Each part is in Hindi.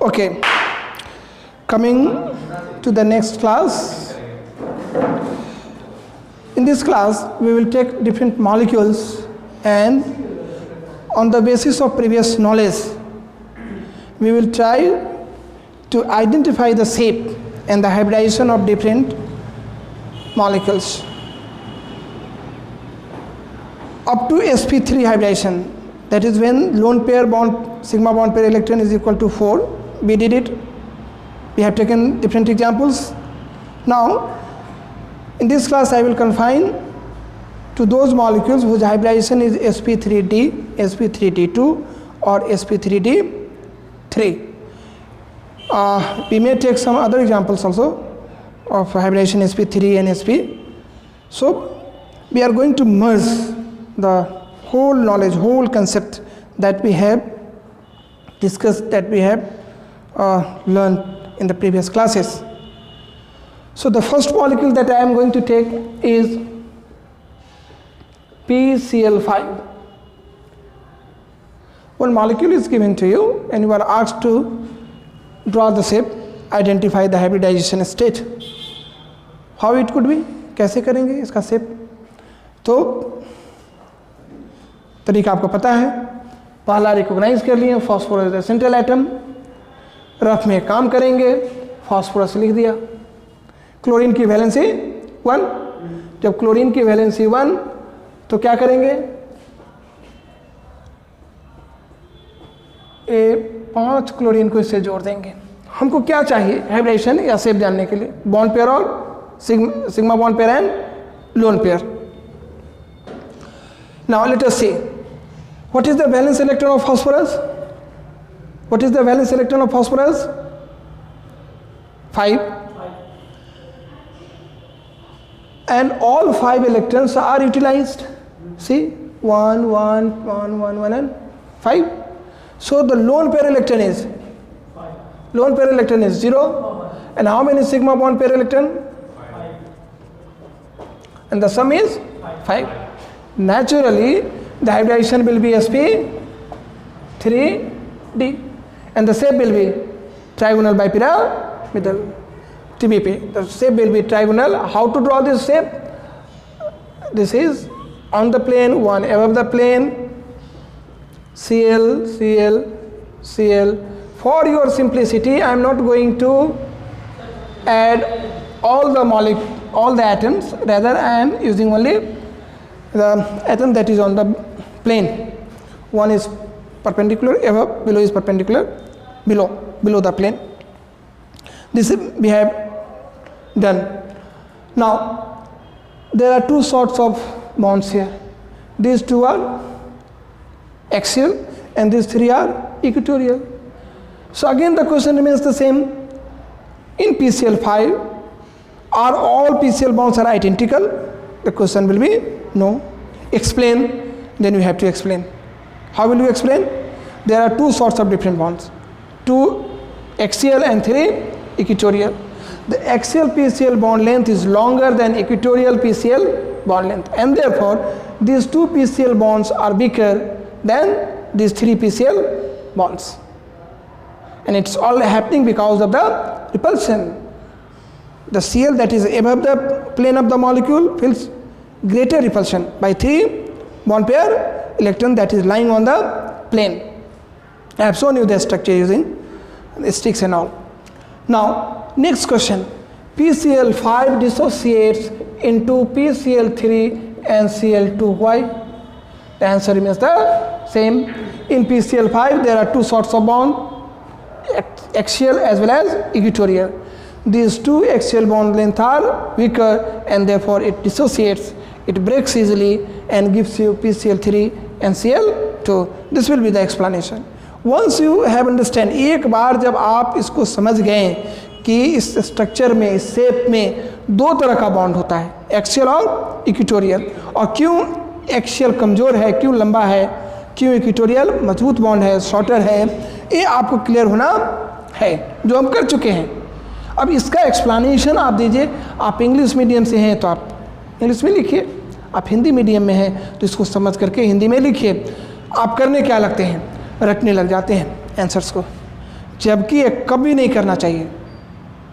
Okay, coming to the next class. In this class, we will take different molecules and on the basis of previous knowledge, we will try to identify the shape and the hybridization of different molecules up to sp3 hybridization. That is when lone pair bond, sigma bond pair electron is equal to 4. We did it. We have taken different examples. Now, in this class, I will confine to those molecules whose hybridization is sp3d, sp3d2 or sp3d3. We may take some other examples also of hybridization sp3 and sp. So, we are going to merge the whole knowledge, whole concept that we have discussed, that we have learned in the previous classes. So the first molecule that I am going to take is PCl5. One molecule is given to you and you are asked to draw the shape, identify the hybridization state. How it could be? कैसे करेंगे इसका shape? तो तरीका आपको पता है. पहला रिकॉग्नाइज कर लिए, phosphorus the central atom. Rough में काम करेंगे, फॉस्फोरस लिख दिया. क्लोरीन की वैलेंसी 1. जब क्लोरीन की वैलेंसी 1 तो क्या करेंगे? ये 5 क्लोरीन को इससे जोड़ देंगे. हमको क्या चाहिए हाइब्रिडेशन या शेप जानने के लिए? बॉन्ड पेयर और sigma bond pair and lone pair. Now let us see. What is the valence electron of phosphorus? What is the valence electron of phosphorus? 5. And all 5 electrons are utilized. See, 1, 1, 1, 1, 1 and 5. So the lone pair electron is 0. And how many sigma bond pair electron? 5. And the sum is 5. Naturally, the hybridization will be sp3d and the shape will be trigonal bipyramidal, TBP. The shape will be trigonal. How to draw this shape? This is on the plane, one above the plane, Cl, Cl, Cl. For your simplicity, I am not going to add all the atoms, rather I am using only the atom that is on the plane. One is perpendicular above, below is perpendicular below the plane. This we have done. Now there are 2 sorts of bonds here. These 2 are axial and these 3 are equatorial. So again the question remains the same. In PCl5, are all PCl bonds are identical? The question will be no. Explain. Then you have to explain. How will you explain? There are 2 sorts of different bonds. 2 axial and 3 equatorial. The axial PCl bond length is longer than equatorial PCl bond length, and therefore these 2 PCl bonds are bigger than these 3 PCl bonds. And it's all happening because of the repulsion. The Cl that is above the plane of the molecule feels greater repulsion by 3 bond pair electron that is lying on the plane. I have shown you the structure using the sticks and all. Now next question. PCl5 dissociates into PCl3 and Cl2. Why? The answer remains the same. In PCl5 there are 2 sorts of bond, axial as well as equatorial. These 2 axial bond lengths are weaker and therefore it dissociates. It breaks easily and gives you PCl3 and Cl2. This will be the explanation. Once you have understand, एक बार जब आप इसको समझ गए कि इस स्ट्रक्चर में, इस शेप में 2 तरह का बॉन्ड होता है, एक्सियल और इक्वेटोरियल, और क्यों एक्सियल कमज़ोर है, क्यों लंबा है, क्यों इक्वेटोरियल मजबूत बॉन्ड है, शॉर्टर है, ये आपको क्लियर होना है, जो हम कर चुके हैं. अब इसका एक्सप्लेनेशन आप दीजिए. आप इंग्लिश मीडियम से हैं तो आप इंग्लिश में लिखिए, आप हिंदी मीडियम में हैं तो इसको समझ करके हिंदी में लिखिए. आप करने क्या लगते हैं, रटने लग जाते हैं आंसर्स को. जबकि ये कभी नहीं करना चाहिए।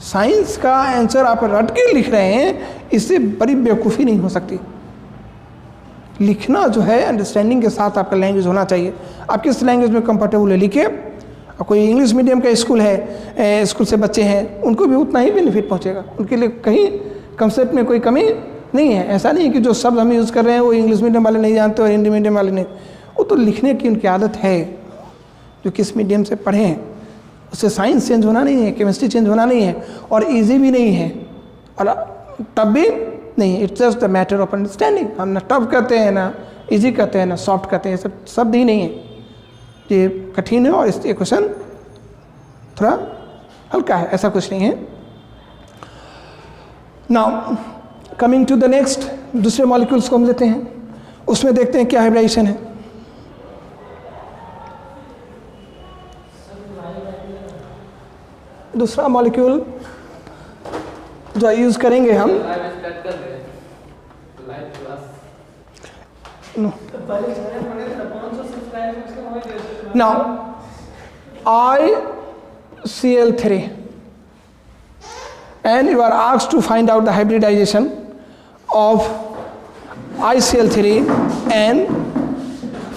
साइंस का आंसर आप रट के लिख रहे हैं, इससे बड़ी बेवकूफ़ी नहीं हो सकती। लिखना जो है अंडरस्टैंडिंग के साथ आपका लैंग्वेज होना चाहिए। आप किस लैंग्वेज में कंफर्टेबल है लिखिए। और कोई इंग्लिश मीडियम का स्कूल है, स्कूल से बच्चे हैं, उनको भी उतना ही बेनिफिट पहुंचेगा। उनके लिए कहीं कंसेप्ट में कोई कमी नहीं है। ऐसा नहीं है कि जो शब्द हम यूज़ कर रहे हैं वो इंग्लिश मीडियम वाले नहीं जानते और हिंदी मीडियम वाले नहीं, वो तो लिखने की उनकी आदत है। जो किस मीडियम से पढ़े हैं उससे साइंस चेंज होना नहीं है, केमिस्ट्री चेंज होना नहीं है, और ईजी भी नहीं है और टफ भी नहीं। It's just the matter of understanding. हम ना टफ कहते हैं, ना ईजी कहते हैं, ना सॉफ्ट कहते हैं, सब शब्द ही नहीं है। ये कठिन है और ये क्वेश्चन थोड़ा हल्का है, ऐसा कुछ नहीं है। Now coming to the next, दूसरे मॉलिक्यूल्स को हम लेते हैं, उसमें देखते हैं क्या हाइब्रिडाइजेशन है। दूसरा मॉलिक्यूल जो यूज करेंगे हम, now ICl3, and you are asked to find out the hybridization of ICl3 and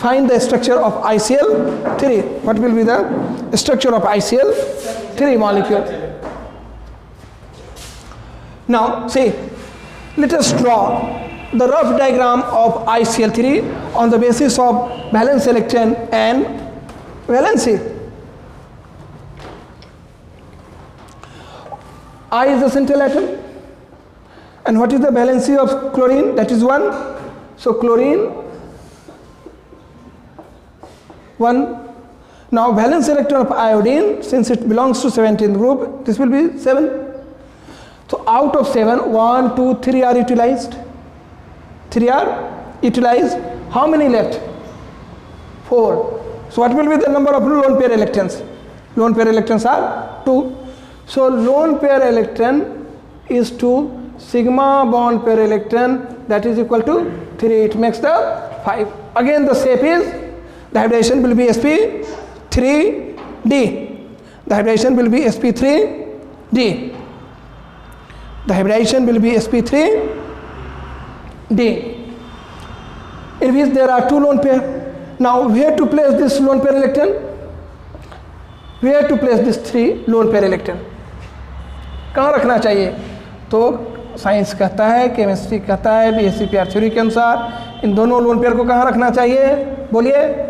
find the structure of ICl3. What will be the structure of ICl3 molecule? Now see, let us draw the rough diagram of ICl3 on the basis of valence electron and valency. I is the central atom, and what is the valency of chlorine? That is 1. So chlorine 1. Now valence electron of iodine, since it belongs to 17th group, this will be 7. So out of 7, 1, 2, 3 are utilized. 3 are utilized. How many left? 4. So what will be the number of lone pair electrons? Lone pair electrons are 2. So lone pair electron is 2, sigma bond pair electron, that is equal to 3. It makes the 5. Again the shape is, the hybridization will be sp3d. The hybridization will be sp3d. The hybridization will be sp3d, in which there are 2 lone pair. Now where to place this lone pair electron? Where to place this 3 lone pair electron? कहाँ रखना चाहिए? तो साइंस कहता है, केमिस्ट्री कहता है, BSc-PR थ्योरी के अनुसार इन दोनों लोन पेयर को कहाँ रखना चाहिए? बोलिए।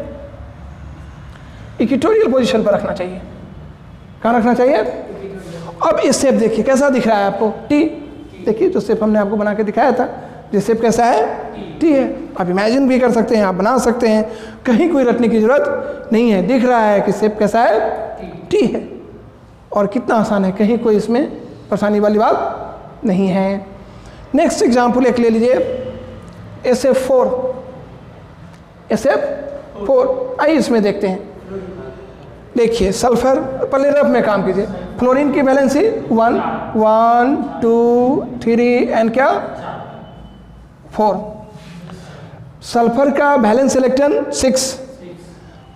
इक्वेटोरियल पोजीशन पर रखना चाहिए। कहाँ रखना चाहिए? अब इस शेप देखिए कैसा दिख रहा है आपको? टी। देखिए जो शेप हमने आपको बना के दिखाया था, ये शेप कैसा है? टी है। आप इमेजिन भी कर सकते हैं, आप बना सकते हैं, कहीं कोई रटने की जरूरत नहीं है। दिख रहा है कि शेप कैसा है? टी है। और कितना आसान है, कहीं कोई इसमें परेशानी वाली बात नहीं है। नेक्स्ट एग्जाम्पल एक ले लीजिए, SF4। SF4 आइए इसमें देखते हैं। देखिए सल्फर, पहले रफ में काम कीजिए। फ्लोरीन की वैलेंसी 1, 1, 2, 3 एंड क्या 4। सल्फर का valence electron 6,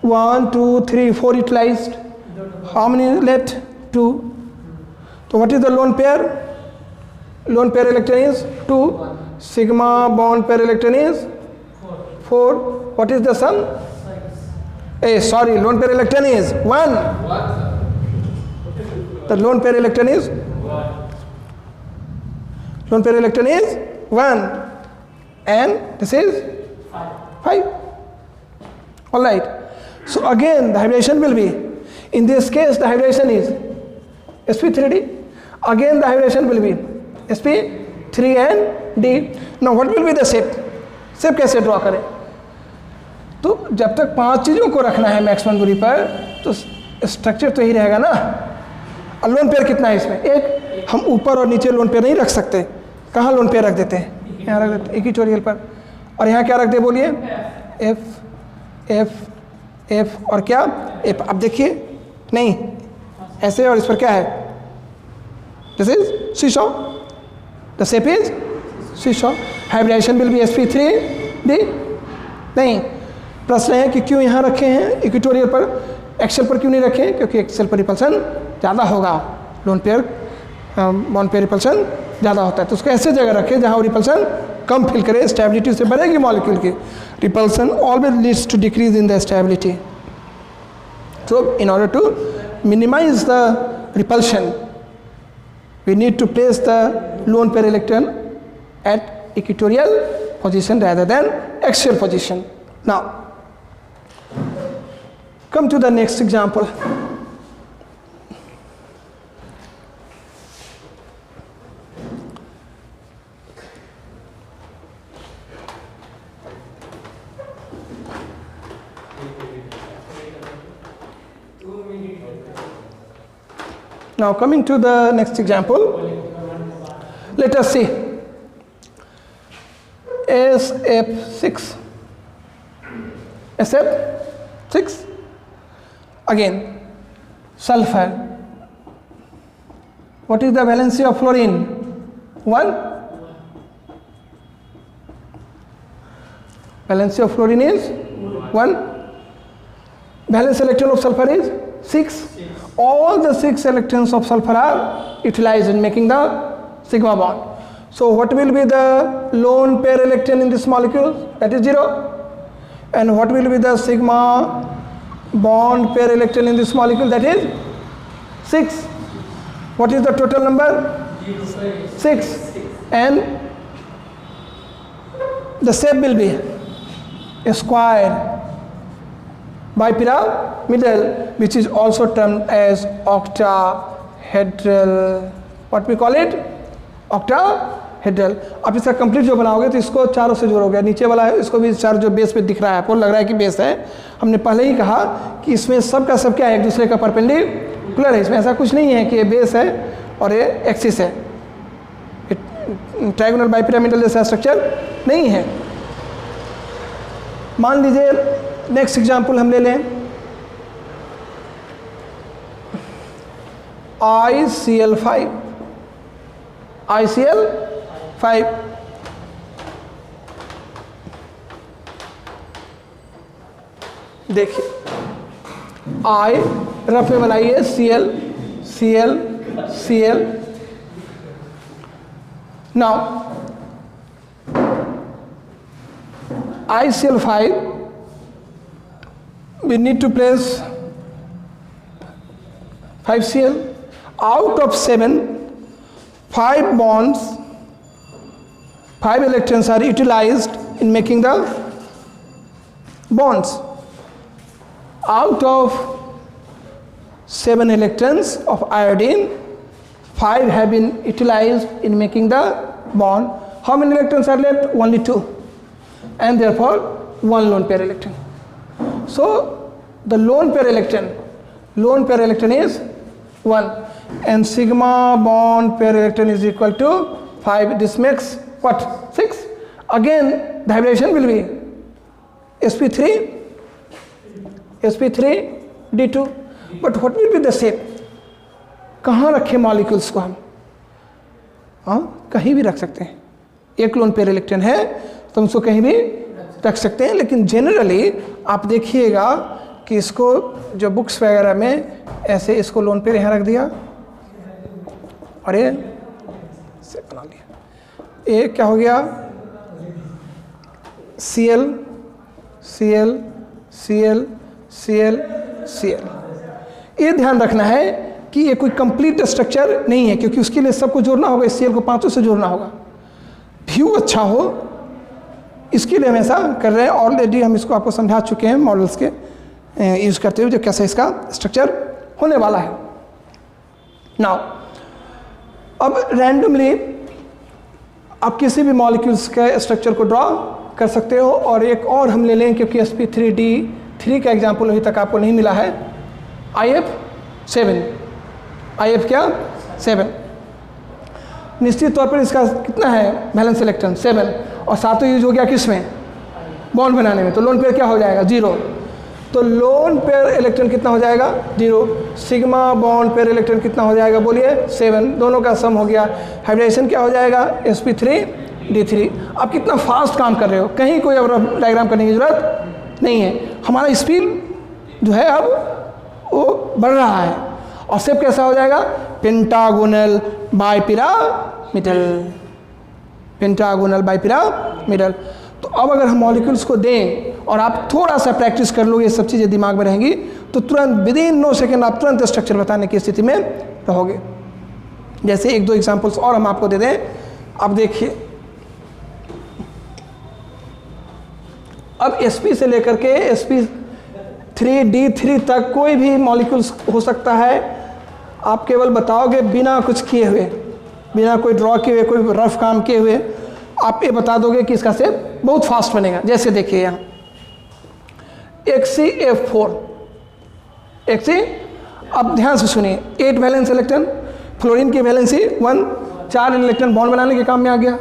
1, 2, 3, 4 utilised. How many left? 2. So what is the lone pair? Lone pair electron is 2. Sigma bond pair electron is 4. What is the sum? Sorry, lone pair electron is 1. The lone pair electron is 1, and this is 5. All right. So again the hybridization will be, in this case the hybridization is sp3d. Again the hybridization will be sp3 and d. Now what will be the shape? Shape कैसे ड्रॉ करें? तो जब तक 5 चीज़ों को रखना है मैक्सिमम दूरी पर, तो स्ट्रक्चर तो ही रहेगा ना। और लोन पेयर कितना है इसमें? 1। हम ऊपर और नीचे लोन पेयर नहीं रख सकते। कहाँ लोन पेयर रख देते हैं? यहाँ रख देते हैं इक्वेटोरियल पर। और यहाँ क्या रख दे बोलिए? F, F, F और क्या? F। अब देखिए, नहीं ऐसे, और इस पर क्या है? This is seesaw. The shape is seesaw. Hybridization will be sp3d. नहीं, प्रश्न है कि क्यों यहाँ रखे हैं इक्वेटोरियल पर, एक्सेल पर क्यों नहीं रखे? क्योंकि एक्सेल पर रिपल्सन ज़्यादा होगा, lone pair bond pair repulsion ज़्यादा होता है, तो उसको ऐसे जगह रखें जहाँ वो रिपल्सन कम फील करे, स्टेबिलिटी से बढ़ेगी मॉलिक्यूल की। Repulsion always leads to decrease in the stability, so in order to minimize the repulsion we need to place the lone pair electron at equatorial position rather than axial position. Now come to the next example. Now coming to the next example, let us see SF6. SF6 again sulfur. What is the valency of fluorine? 1. Valency of fluorine is 1. Valence electron of sulfur is 6. All the 6 electrons of sulfur are utilized in making the sigma bond. So what will be the lone pair electron in this molecule? That is 0. And what will be the sigma bond pair electron in this molecule? That is 6. What is the total number? 6. And the shape will be a square bipyramidal, which is also termed as octahedral. What we call it? Octahedral. आप इसका कंप्लीट जो बनाओगे तो इसको चारों से जोड़ोगे, नीचे वाला है इसको भी चार जो बेस पे दिख रहा है आपको लग रहा है कि बेस है, हमने पहले ही कहा कि इसमें सब का सब क्या है, एक दूसरे का परपेंडिकुलर है, इसमें ऐसा कुछ नहीं है कि ये बेस है और ये एक्सिस है, ट्रायगोनल बाइपिरामिडल जैसा स्ट्रक्चर नहीं है। मान लीजिए नेक्स्ट एग्जाम्पल हम ले लें ICl5। ICl5 देखिए I रफ में बनाइए Cl Cl Cl। Now ICl5 we need to place 5Cl. Out of 7, 5 bonds, 5 electrons are utilized in making the bonds. Out of 7 electrons of iodine, 5 have been utilized in making the bond. How many electrons are left? Only 2, and therefore 1 lone pair electron. So the lone pair electron is 1, and sigma bond pair electron is equal to 5. This makes what? 6. Again the hybridization will be sp3d2. But what will be the shape? कहाँ रखें मॉलिक्यूल्स को हम? कहीं भी रख सकते हैं। एक लोन पेयर इलेक्ट्रॉन है तो हम उसको कहीं भी रख सकते हैं, लेकिन जनरली आप देखिएगा कि इसको जो बुक्स वगैरह में ऐसे इसको लोन पेयर यहाँ रख दिया और ये से बना लिया। ये क्या हो गया? Cl Cl Cl Cl Cl। ये ध्यान रखना है कि ये कोई कंप्लीट स्ट्रक्चर नहीं है, क्योंकि उसके लिए सबको जोड़ना होगा, इस Cl को 5 से जोड़ना होगा, व्यू अच्छा हो, इसके लिए हम ऐसा कर रहे हैं। ऑलरेडी हम इसको आपको समझा चुके हैं मॉडल्स के यूज़ करते हुए जो कैसे इसका स्ट्रक्चर होने वाला है। नाउ अब रैंडमली आप किसी भी मॉलिक्यूल्स के स्ट्रक्चर को ड्रॉ कर सकते हो। और एक और हम ले लें, क्योंकि sp3d3 का एग्जाम्पल अभी तक आपको नहीं मिला है, IF7। IF क्या? 7। निश्चित तौर पर इसका कितना है वैलेंस इलेक्ट्रॉन? 7, और सातों यूज हो गया किस में? बॉन्ड बनाने में। तो लोन पेयर क्या हो जाएगा? 0। तो लोन पेयर इलेक्ट्रॉन कितना हो जाएगा? 0। सिग्मा बॉन्ड पेयर इलेक्ट्रॉन कितना हो जाएगा? बोलिए 7। दोनों का सम हो गया। हाइब्रिडाइजेशन क्या हो जाएगा? sp3d3। आप कितना फास्ट काम कर रहे हो, कहीं कोई अब डायग्राम करने की जरूरत नहीं है, हमारा स्पीड जो है अब वो बढ़ रहा है। और शेप कैसा हो जाएगा? Pentagonal bipyramidal, pentagonal bipyramidal. तो अब अगर हम मॉलिक्यूल्स को दें और आप थोड़ा सा प्रैक्टिस कर लोगे, ये सब चीज़ें दिमाग में रहेंगी, तो तुरंत विदिन 9 सेकेंड आप तुरंत स्ट्रक्चर बताने की स्थिति में रहोगे। जैसे 1-2 एग्जांपल्स और हम आपको दे दें। अब देखिए, अब sp से लेकर के sp3d3 तक कोई भी मॉलिक्यूल्स हो सकता है। आप केवल बताओगे बिना कुछ किए हुए, बिना कोई ड्रॉ किए हुए, कोई रफ काम किए हुए, आप ये बता दोगे कि इसका शेप बहुत फास्ट बनेगा। जैसे देखिए यहाँ HCF4, अब ध्यान से सुनिए, 8 वैलेंस इलेक्ट्रॉन, फ्लोरीन की वैलेंसी 1, 4 इलेक्ट्रॉन बॉन्ड बनाने के काम में आ गया।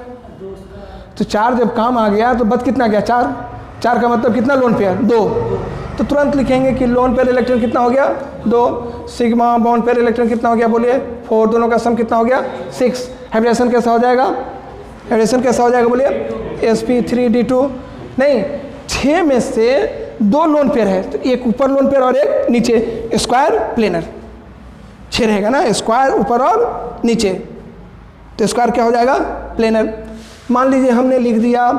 तो 4 जब काम आ गया तो बच कितना गया? 4 का मतलब कितना लोन पेयर? 2। तो तुरंत लिखेंगे कि लोन पेयर इलेक्ट्रॉन कितना हो गया? 2। सिग्मा बॉन्ड पेयर इलेक्ट्रॉन कितना हो गया? बोलिए 4। दोनों का सम कितना हो गया? 6। हाइब्रिडेशन कैसा हो जाएगा? हाइब्रिडेशन कैसा हो जाएगा? बोलिए sp3d2। नहीं, 6 में से 2 लोन पेयर है, तो एक ऊपर लोन पेयर और एक नीचे, स्क्वायर प्लेनर। 6 रहेगा ना, स्क्वायर ऊपर और नीचे, तो स्क्वायर क्या हो जाएगा? प्लेनर। मान लीजिए हमने लिख दिया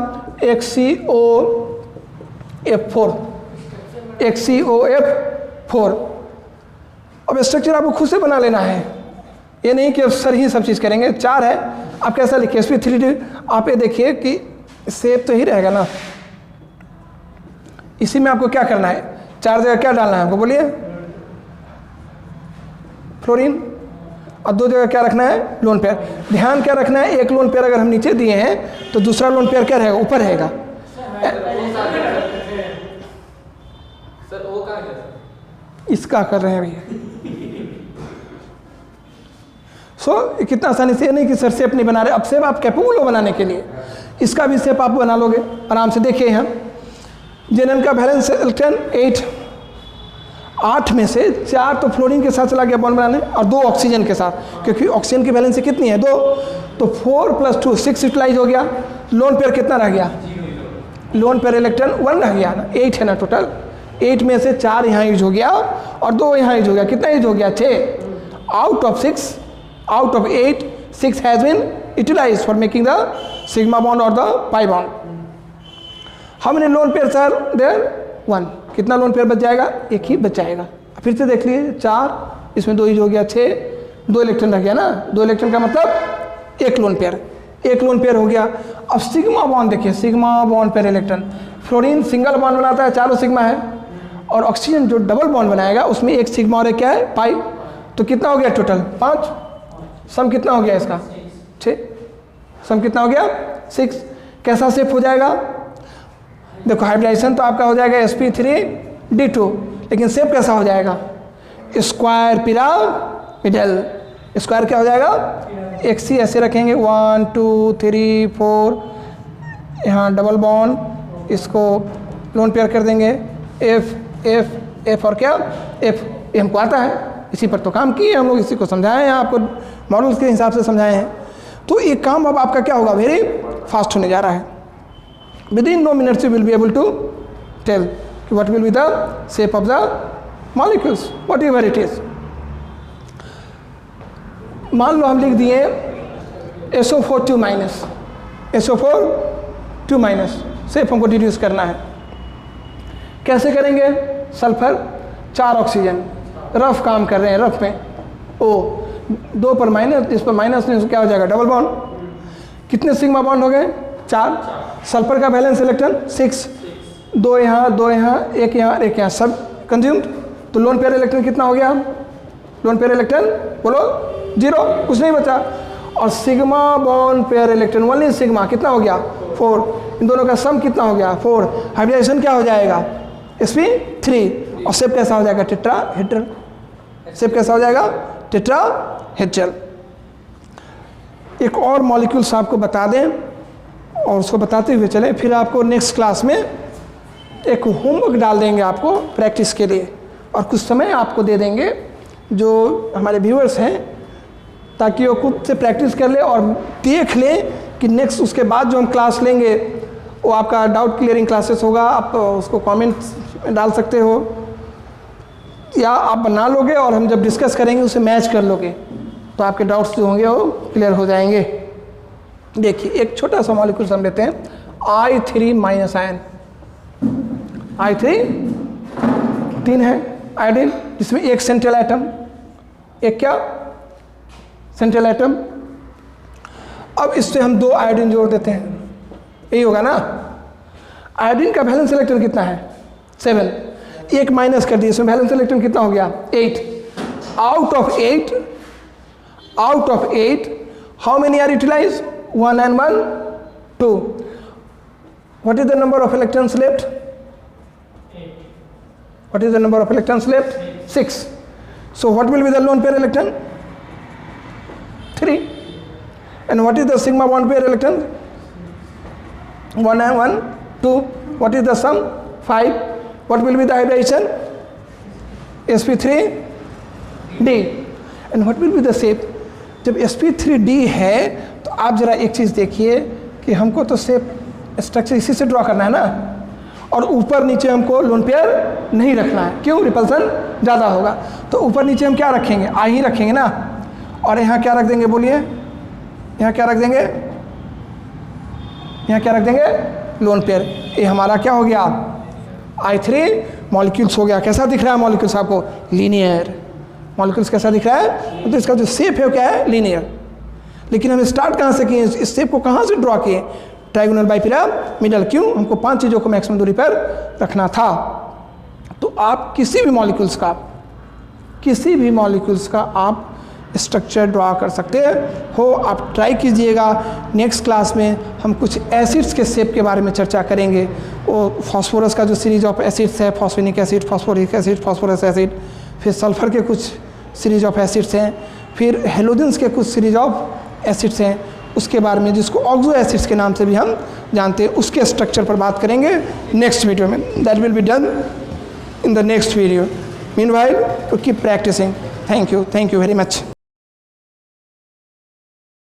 HCOF4। अब स्ट्रक्चर आपको खुद से बना लेना है, ये नहीं कि सर ही सब चीज़ करेंगे। 4 है, आप कैसा लिखिए? sp3d। आप ये देखिए कि शेप तो ही रहेगा ना, इसी में आपको क्या करना है? 4 जगह क्या डालना है आपको? बोलिए फ्लोरीन, और 2 जगह क्या रखना है? Lone pair. ध्यान क्या रखना है? एक लोन पेयर अगर हम नीचे दिए हैं तो दूसरा लोन पेयर क्या रहेगा? ऊपर रहेगा। इसका कर रहे हैं भैया। कितना आसानी से, नहीं कि सर शेप नहीं बना रहे, अब शेप आप कैपेबल हो बनाने के लिए, इसका भी शेप आप बना लोगे आराम से। देखिए यहाँ जेनन का वैलेंस इलेक्ट्रॉन 8 में से 4 तो फ्लोरीन के साथ चला गया बॉन्ड बनाने, और 2 ऑक्सीजन के साथ, क्योंकि ऑक्सीजन की वैलेंसी कितनी है? 2। तो 4 + 2 6 यूटिलाइज हो गया। लोन पेयर कितना रह गया? लोन पेयर इलेक्ट्रॉन 1 रह गया ना, 8 है ना टोटल। 8 में से 4 यहाँ यूज हो गया और 2 यहाँ यूज हो गया। कितना यूज हो गया? 6। Out of 8 6 has been utilise for making the sigma bond और द पाई बॉन्ड। हमने लोन पेयर सर देयर 1, कितना लोन पेयर बच जाएगा? एक ही बच जाएगा। फिर से देख लीजिए, 4 इसमें 2 यूज हो गया, 6, 2 इलेक्ट्रॉन रह गया ना। 2 इलेक्ट्रॉन का मतलब एक लोन पेयर, एक लोन पेयर हो गया। अब सिग्मा बॉन्ड देखिए, sigma bond pair electron, fluorine single bond बनाता है, 4 सिग्मा है, और ऑक्सीजन जो डबल बॉन्ड बनाएगा उसमें 1 सिग्मा और एक क्या है? पाई। तो कितना हो गया टोटल? 5। सम कितना हो गया इसका? 6। सम कितना हो गया? 6। कैसा शेप हो जाएगा? देखो हाइब्रिडाइजेशन तो आपका हो जाएगा sp3d2, लेकिन शेप कैसा हो जाएगा? Square pyramidal. स्क्वायर क्या हो जाएगा? XC ऐसे रखेंगे, 1 2 3 4, यहाँ डबल बॉन्ड, इसको लोन पेयर कर देंगे, F F F और क्या? F। ये हमको आता है, इसी पर तो काम किए हम लोग, इसी को समझाए हैं आपको, मॉडल्स के हिसाब से समझाए हैं। तो ये काम अब आपका क्या होगा? वेरी फास्ट होने जा रहा है। Within 9 minutes you will be able to tell what will be the shape of the molecules, whatever it is. मान लो हम लिख दिए SO4 2 minus, SO4 2 minus, shape हमको डिड्यूस करना है। कैसे करेंगे? सल्फर 4 ऑक्सीजन, रफ काम कर रहे हैं, रफ में O 2 पर माइनस, इस पर माइनस नहीं, क्या हो जाएगा? Double bond. कितने सिग्मा बॉन्ड हो गए? 4। सल्फर का वैलेंस इलेक्ट्रॉन 6, 2 यहाँ, 2 यहाँ, 1 यहाँ, 1 यहाँ, सब कंज्यूम्ड। तो लोन पेयर इलेक्ट्रॉन कितना हो गया? लोन पेयर इलेक्ट्रॉन बोलो 0, कुछ नहीं बचा। और sigma bond pair electron, only sigma कितना हो गया? 4। इन दोनों का सम कितना हो गया? 4। हाइब्रिडाइजेशन क्या हो जाएगा? sp3। और शेप कैसा हो जाएगा? टेट्राहेड्रल। शेप कैसा हो जाएगा? टेट्राहेड्रल। एक और मॉलिक्यूल्स आपको बता दें और उसको बताते हुए चलें, फिर आपको नेक्स्ट क्लास में एक होमवर्क डाल देंगे आपको प्रैक्टिस के लिए, और कुछ समय आपको दे देंगे जो हमारे व्यूअर्स हैं, ताकि वो खुद से प्रैक्टिस कर ले और देख ले कि नेक्स्ट उसके बाद जो हम क्लास लेंगे वो आपका डाउट क्लियरिंग क्लासेस होगा। आप उसको कमेंट्स में डाल सकते हो, या आप बना लोगे और हम जब डिस्कस करेंगे उसे मैच कर लोगे, तो आपके डाउट्स जो होंगे वो क्लियर हो जाएंगे। देखिए एक छोटा सा मॉलिक्यूल हम लेते हैं I3 माइनस आयन, I3 3 है आयोडीन, जिसमें एक सेंट्रल एटम, एक क्या सेंट्रल एटम। अब इससे हम 2 आयोडीन जोड़ देते हैं, यही होगा ना। आयोडीन का वैलेंस इलेक्ट्रॉन कितना है 7, एक माइनस कर दिए, इसमें वैलेंस इलेक्ट्रॉन कितना हो गया 8। Out of 8 how many are utilise 1 and 1 2। what is the number of electrons left? 8. What is the number of electrons left? 6. So what will be the lone pair electron? 3. And what is the sigma bond pair electron? 1 and 1 2. What is the sum? 5. What will be the hybridization? sp3d. And what will be the shape? जब sp3d है तो आप जरा एक चीज़ देखिए कि हमको तो शेप स्ट्रक्चर इसी से ड्रॉ करना है ना, और ऊपर नीचे हमको लोन पेयर नहीं रखना है। क्यों? रिपल्सन ज़्यादा होगा। तो ऊपर नीचे हम क्या रखेंगे? आई ही रखेंगे ना। और यहाँ क्या रख देंगे बोलिए? यहाँ क्या रख देंगे? यहाँ क्या रख देंगे? Lone pair. ये हमारा क्या हो गया? I3 मॉलिक्यूल्स हो गया। कैसा दिख रहा है मॉलिक्यूल्स आपको? लीनियर। मॉलिक्यूल्स कैसा दिख रहा है? तो इसका जो शेप है वो क्या है? लीनियर। लेकिन हम स्टार्ट कहाँ से किए? इस शेप को कहाँ से ड्रॉ किए? Trigonal bipyramidal. क्यों? हमको 5 चीज़ों को मैक्सिमम दूरी पर रखना था। तो आप किसी भी मॉलिक्यूल्स का आप स्ट्रक्चर ड्रॉ कर सकते हो। आप ट्राई कीजिएगा। नेक्स्ट क्लास में हम कुछ एसिड्स के शेप के बारे में चर्चा करेंगे। वो फास्फोरस का जो सीरीज ऑफ एसिड्स है, phosphinic acid, phosphoric acid, phosphorus acid, फिर सल्फर के कुछ सीरीज ऑफ एसिड्स हैं, फिर हेलोजेंस के कुछ सीरीज ऑफ एसिड्स हैं, उसके बारे में जिसको ऑक्सो एसिड्स के नाम से भी हम जानते हैं, उसके स्ट्रक्चर पर बात करेंगे नेक्स्ट वीडियो में। That will be done in the next video. Meanwhile keep practising. Thank you very much.